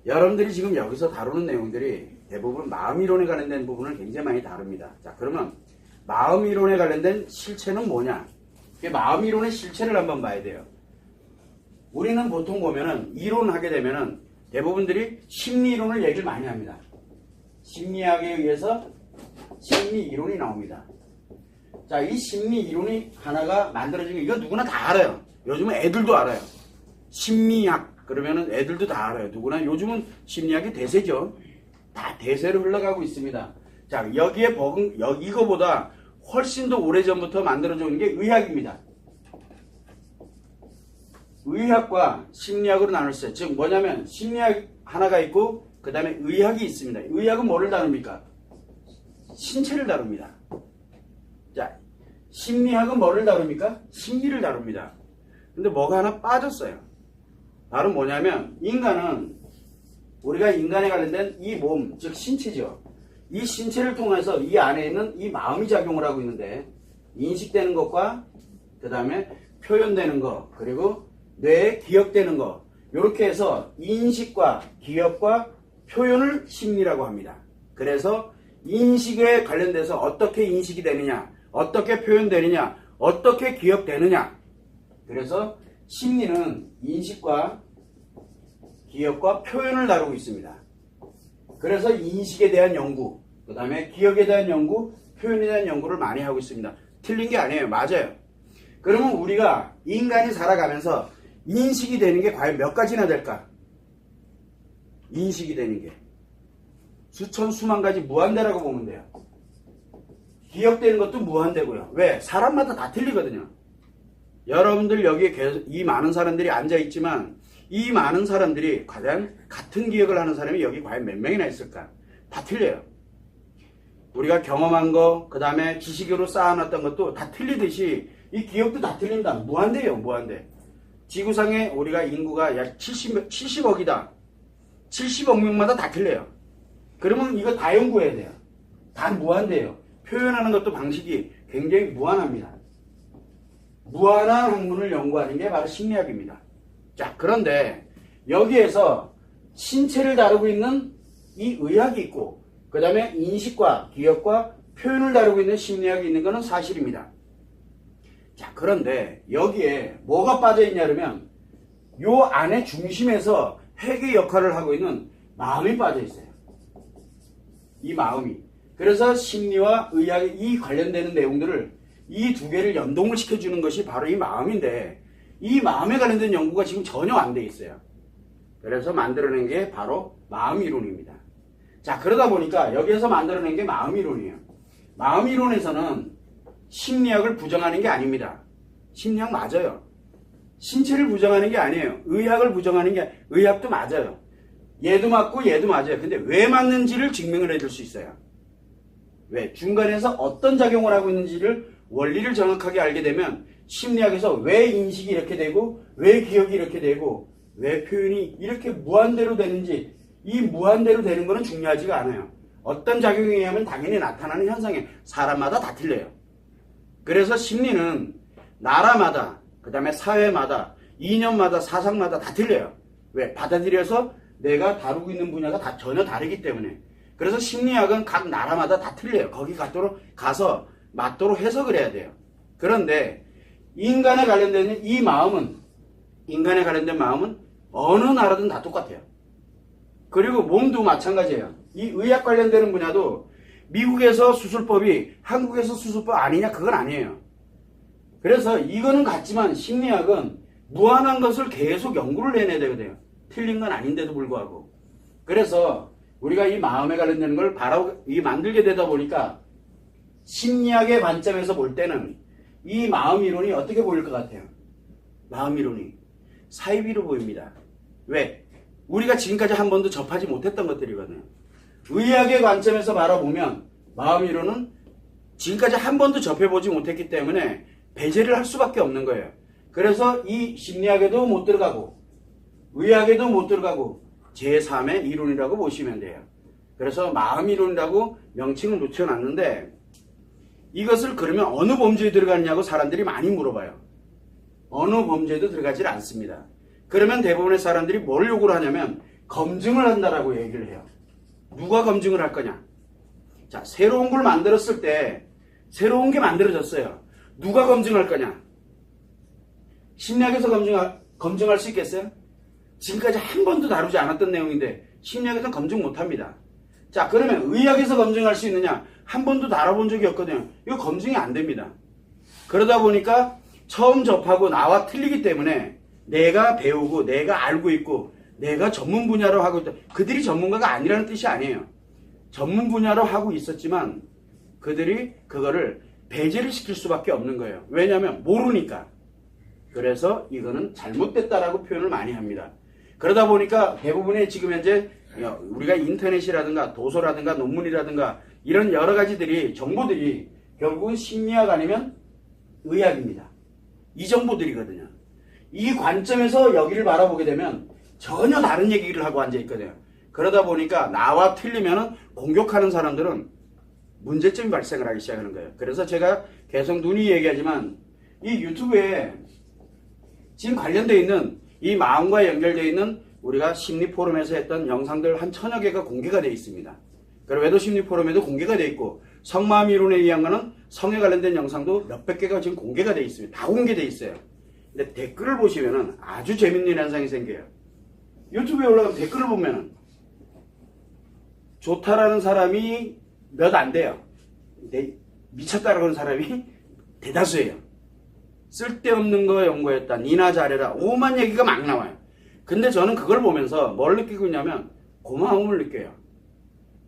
여러분들이 지금 여기서 다루는 내용들이 대부분 마음이론에 관련된 부분을 굉장히 많이 다룹니다. 자, 그러면 마음이론에 관련된 실체는 뭐냐? 마음이론의 실체를 한번 봐야 돼요. 우리는 보통 보면은 이론하게 되면은 대부분들이 심리이론을 얘기를 많이 합니다. 심리학에 의해서 심리이론이 나옵니다. 자, 이 심리이론이 하나가 만들어진 게 이거 누구나 다 알아요. 요즘은 애들도 알아요. 심리학 그러면은 애들도 다 알아요. 누구나 요즘은 심리학이 대세죠. 다 대세로 흘러가고 있습니다. 자, 여기에 이거보다 훨씬 더 오래전부터 만들어져 있는 게 의학입니다. 의학과 심리학으로 나눌 수 있어요. 즉 뭐냐면 심리학 하나가 있고 그 다음에 의학이 있습니다. 의학은 뭐를 다룹니까? 신체를 다룹니다. 자, 심리학은 뭐를 다룹니까? 심리를 다룹니다. 근데 뭐가 하나 빠졌어요. 바로 뭐냐면 인간은 우리가 인간에 관련된 이 몸, 즉 신체죠. 이 신체를 통해서 이 안에 있는 이 마음이 작용을 하고 있는데 인식되는 것과 그 다음에 표현되는 것 그리고 뇌에 기억되는 것 이렇게 해서 인식과 기억과 표현을 심리라고 합니다. 그래서 인식에 관련돼서 어떻게 인식이 되느냐 어떻게 표현되느냐 어떻게 기억되느냐 그래서 심리는 인식과 기억과 표현을 다루고 있습니다. 그래서 인식에 대한 연구 그 다음에 기억에 대한 연구 표현에 대한 연구를 많이 하고 있습니다. 틀린 게 아니에요. 맞아요. 그러면 우리가 인간이 살아가면서 인식이 되는 게 과연 몇 가지나 될까? 인식이 되는 게 수천 수만 가지 무한대라고 보면 돼요. 기억되는 것도 무한대고요. 왜? 사람마다 다 틀리거든요. 여러분들 여기에 이 많은 사람들이 앉아있지만 이 많은 사람들이 과연 같은 기억을 하는 사람이 여기 과연 몇 명이나 있을까? 다 틀려요. 우리가 경험한 거, 그 다음에 지식으로 쌓아놨던 것도 다 틀리듯이 이 기억도 다 틀린다. 무한대예요. 무한대. 지구상에 우리가 인구가 약 70억이다. 70억 명마다 다 틀려요. 그러면 이거 다 연구해야 돼요. 다 무한대예요. 표현하는 것도 방식이 굉장히 무한합니다. 무한한 학문을 연구하는 게 바로 심리학입니다. 자, 그런데 여기에서 신체를 다루고 있는 이 의학이 있고 그 다음에 인식과 기억과 표현을 다루고 있는 심리학이 있는 것은 사실입니다. 자, 그런데 여기에 뭐가 빠져있냐 그러면 요 안에 중심에서 핵의 역할을 하고 있는 마음이 빠져있어요. 이 마음이. 그래서 심리와 의학이 이 관련되는 내용들을 이 두 개를 연동을 시켜주는 것이 바로 이 마음인데 이 마음에 관련된 연구가 지금 전혀 안 돼 있어요. 그래서 만들어낸 게 바로 마음이론입니다. 자, 그러다 보니까 여기에서 만들어낸 게 마음이론이에요. 마음이론에서는 심리학을 부정하는 게 아닙니다. 심리학 맞아요. 신체를 부정하는 게 아니에요. 의학을 부정하는 게 의학도 맞아요. 얘도 맞고 얘도 맞아요. 근데 왜 맞는지를 증명을 해줄 수 있어요. 왜? 중간에서 어떤 작용을 하고 있는지를 원리를 정확하게 알게 되면 심리학에서 왜 인식이 이렇게 되고 왜 기억이 이렇게 되고 왜 표현이 이렇게 무한대로 되는지 이 무한대로 되는 거는 중요하지가 않아요. 어떤 작용에 의하면 당연히 나타나는 현상이 사람마다 다 틀려요. 그래서 심리는 나라마다 그 다음에 사회마다 이념마다 사상마다 다 틀려요. 왜? 받아들여서 내가 다루고 있는 분야가 다 전혀 다르기 때문에. 그래서 심리학은 각 나라마다 다 틀려요. 거기 가서 맞도록 해석을 해야 돼요. 그런데 인간에 관련된 이 마음은 인간에 관련된 마음은 어느 나라든 다 똑같아요. 그리고 몸도 마찬가지예요. 이 의학 관련되는 분야도 미국에서 수술법이 한국에서 수술법 아니냐 그건 아니에요. 그래서 이거는 같지만 심리학은 무한한 것을 계속 연구를 해내야 되거든요. 틀린 건 아닌데도 불구하고. 그래서 우리가 이 마음에 관련되는 걸 바로 만들게 되다 보니까 심리학의 관점에서 볼 때는 이 마음이론이 어떻게 보일 것 같아요? 마음이론이 사이비로 보입니다. 왜? 우리가 지금까지 한 번도 접하지 못했던 것들이거든요. 의학의 관점에서 바라보면 마음이론은 지금까지 한 번도 접해보지 못했기 때문에 배제를 할 수밖에 없는 거예요. 그래서 이 심리학에도 못 들어가고 의학에도 못 들어가고 제3의 이론이라고 보시면 돼요. 그래서 마음이론이라고 명칭을 붙여놨는데 이것을 그러면 어느 범주에 들어가느냐고 사람들이 많이 물어봐요. 어느 범주에도 들어가질 않습니다. 그러면 대부분의 사람들이 뭘 요구를 하냐면 검증을 한다라고 얘기를 해요. 누가 검증을 할 거냐? 자, 새로운 걸 만들었을 때 새로운 게 만들어졌어요. 누가 검증할 거냐? 심리학에서 검증할 수 있겠어요? 지금까지 한 번도 다루지 않았던 내용인데 심리학에서는 검증 못합니다. 자, 그러면 의학에서 검증할 수 있느냐? 한 번도 다뤄본 적이 없거든요. 이거 검증이 안 됩니다. 그러다 보니까 처음 접하고 나와 틀리기 때문에 내가 배우고 내가 알고 있고 내가 전문 분야로 하고 있다. 그들이 전문가가 아니라는 뜻이 아니에요. 전문 분야로 하고 있었지만 그들이 그거를 배제를 시킬 수밖에 없는 거예요. 왜냐하면 모르니까. 그래서 이거는 잘못됐다라고 표현을 많이 합니다. 그러다 보니까 대부분의 지금 현재 우리가 인터넷이라든가 도서라든가 논문이라든가 이런 여러 가지들이 정보들이 결국은 심리학 아니면 의학입니다. 이 정보들이거든요. 이 관점에서 여기를 바라보게 되면 전혀 다른 얘기를 하고 앉아있거든요. 그러다 보니까 나와 틀리면 공격하는 사람들은 문제점이 발생을 하기 시작하는 거예요. 그래서 제가 계속 눈이 얘기하지만 이 유튜브에 지금 관련되어 있는 이 마음과 연결되어 있는 우리가 심리 포럼에서 했던 영상들 한 1000여 개가 공개가 되어 있습니다. 그리고 외도 심리 포럼에도 공개가 되어 있고 성마음 이론에 의한 거는 성에 관련된 영상도 몇백 개가 지금 공개가 되어 있습니다. 다 공개되어 있어요. 근데 댓글을 보시면은 아주 재밌는 현상이 생겨요. 유튜브에 올라가면 댓글을 보면은 좋다라는 사람이 몇 안 돼요. 미쳤다라고 하는 사람이 대다수예요. 쓸데없는 거 연구했다. 니나 잘해라. 오만 얘기가 막 나와요. 근데 저는 그걸 보면서 뭘 느끼고 있냐면 고마움을 느껴요.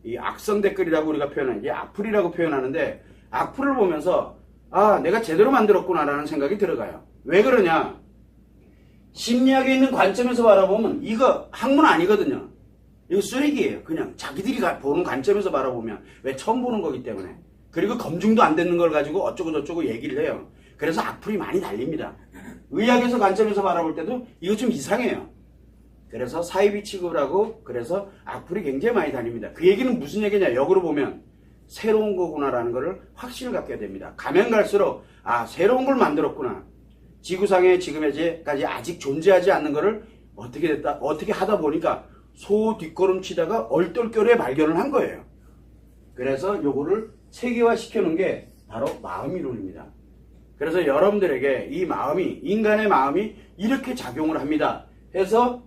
이 악성 댓글이라고 우리가 표현하는 게 악플이라고 표현하는데 악플을 보면서 아, 내가 제대로 만들었구나라는 생각이 들어가요. 왜 그러냐? 심리학에 있는 관점에서 바라보면 이거 학문 아니거든요. 이거 쓰레기예요. 그냥 자기들이 보는 관점에서 바라보면 왜 처음 보는 거기 때문에. 그리고 검증도 안 되는 걸 가지고 어쩌고 저쩌고 얘기를 해요. 그래서 악플이 많이 달립니다. 의학에서 관점에서 바라볼 때도 이거 좀 이상해요. 그래서 사이비 취급을 하고 그래서 악플이 굉장히 많이 다닙니다. 그 얘기는 무슨 얘기냐? 역으로 보면 새로운 거구나라는 것을 확신을 갖게 됩니다. 가면 갈수록 아, 새로운 걸 만들었구나. 지구상에 지금 현재까지 아직 존재하지 않는 것을 어떻게 하다 보니까 소 뒷걸음치다가 얼떨결에 발견을 한 거예요. 그래서 요거를 체계화 시켜놓은 게 바로 마음이론입니다. 그래서 여러분들에게 이 마음이, 인간의 마음이 이렇게 작용을 합니다. 해서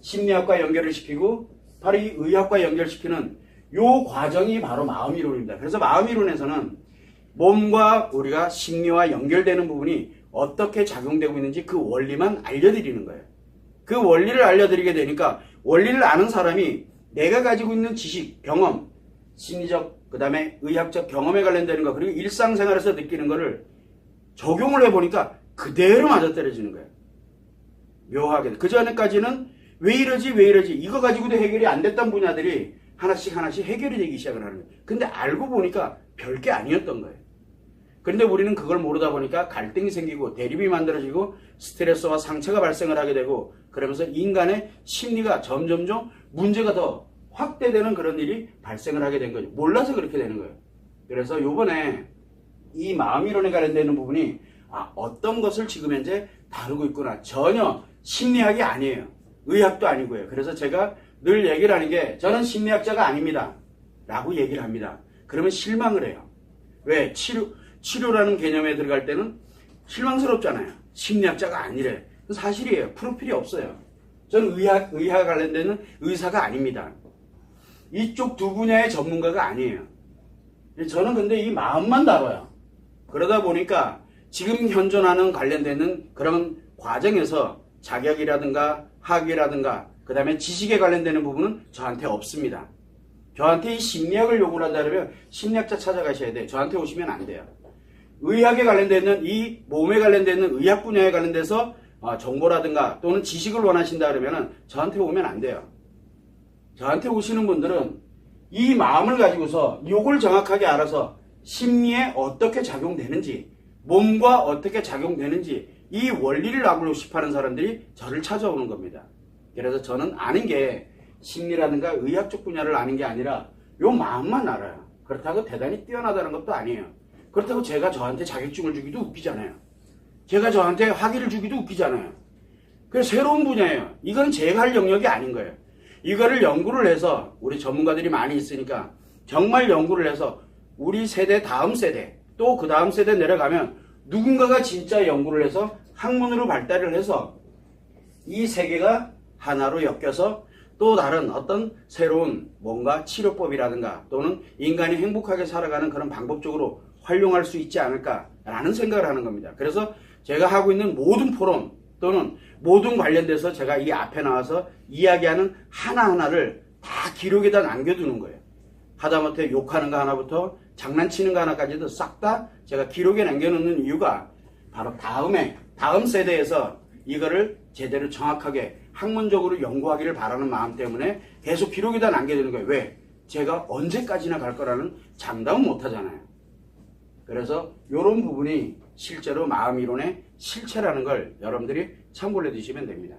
심리학과 연결을 시키고 바로 이 의학과 연결시키는 요 과정이 바로 마음이론입니다. 그래서 마음이론에서는 몸과 우리가 심리와 연결되는 부분이 어떻게 작용되고 있는지 그 원리만 알려드리는 거예요. 그 원리를 알려드리게 되니까 원리를 아는 사람이 내가 가지고 있는 지식, 경험, 심리적, 그 다음에 의학적 경험에 관련되는 거, 그리고 일상생활에서 느끼는 거를 적용을 해보니까 그대로 맞아떨어지는 거예요. 묘하게. 그 전에까지는 왜 이러지 이거 가지고도 해결이 안 됐던 분야들이 하나씩 해결이 되기 시작을 하는 거예요. 근데 알고 보니까 별게 아니었던 거예요. 그런데 우리는 그걸 모르다 보니까 갈등이 생기고 대립이 만들어지고 스트레스와 상처가 발생을 하게 되고 그러면서 인간의 심리가 점점점 문제가 더 확대되는 그런 일이 발생을 하게 된 거죠. 몰라서 그렇게 되는 거예요. 그래서 요번에 이 마음이론에 관련되는 부분이 어떤 것을 지금 현재 다루고 있구나. 전혀 심리학이 아니에요. 의학도 아니고요. 그래서 제가 늘 얘기를 하는 게 저는 심리학자가 아닙니다. 라고 얘기를 합니다. 그러면 실망을 해요. 왜? 치료라는 개념에 들어갈 때는 실망스럽잖아요. 심리학자가 아니래. 사실이에요. 프로필이 없어요. 저는 의학 관련되는 의사가 아닙니다. 이쪽 두 분야의 전문가가 아니에요. 저는 근데 이 마음만 다뤄요. 그러다 보니까 지금 현존하는 관련되는 그런 과정에서 자격이라든가 학위라든가 그 다음에 지식에 관련되는 부분은 저한테 없습니다. 저한테 이 심리학을 요구를 한다면 심리학자 찾아가셔야 돼요. 저한테 오시면 안 돼요. 의학에 관련되는 이 몸에 관련되는 의학 분야에 관련돼서 정보라든가 또는 지식을 원하신다 그러면 저한테 오면 안 돼요. 저한테 오시는 분들은 이 마음을 가지고서 요걸 정확하게 알아서 심리에 어떻게 작용되는지 몸과 어떻게 작용되는지 이 원리를 알고 싶어하는 사람들이 저를 찾아오는 겁니다. 그래서 저는 아는 게 심리라든가 의학 쪽 분야를 아는 게 아니라 요 마음만 알아요. 그렇다고 대단히 뛰어나다는 것도 아니에요. 그렇다고 제가 저한테 자격증을 주기도 웃기잖아요. 제가 저한테 학위를 주기도 웃기잖아요. 그래서 새로운 분야예요. 이건 제가 할 영역이 아닌 거예요. 이거를 연구를 해서 우리 전문가들이 많이 있으니까 정말 연구를 해서 우리 세대 다음 세대 또 그 다음 세대 내려가면 누군가가 진짜 연구를 해서 학문으로 발달을 해서 이 세계가 하나로 엮여서 또 다른 어떤 새로운 뭔가 치료법이라든가 또는 인간이 행복하게 살아가는 그런 방법적으로 활용할 수 있지 않을까라는 생각을 하는 겁니다. 그래서 제가 하고 있는 모든 포럼 또는 모든 관련돼서 제가 이 앞에 나와서 이야기하는 하나하나를 다 기록에다 남겨두는 거예요. 하다못해 욕하는 거 하나부터 장난치는 거 하나까지도 싹 다 제가 기록에 남겨놓는 이유가 바로 다음 세대에서 이거를 제대로 정확하게 학문적으로 연구하기를 바라는 마음 때문에 계속 기록에다 남겨두는 거예요. 왜? 제가 언제까지나 갈 거라는 장담은 못 하잖아요. 그래서 이런 부분이 실제로 마음이론의 실체라는 걸 여러분들이 참고를 해두시면 됩니다.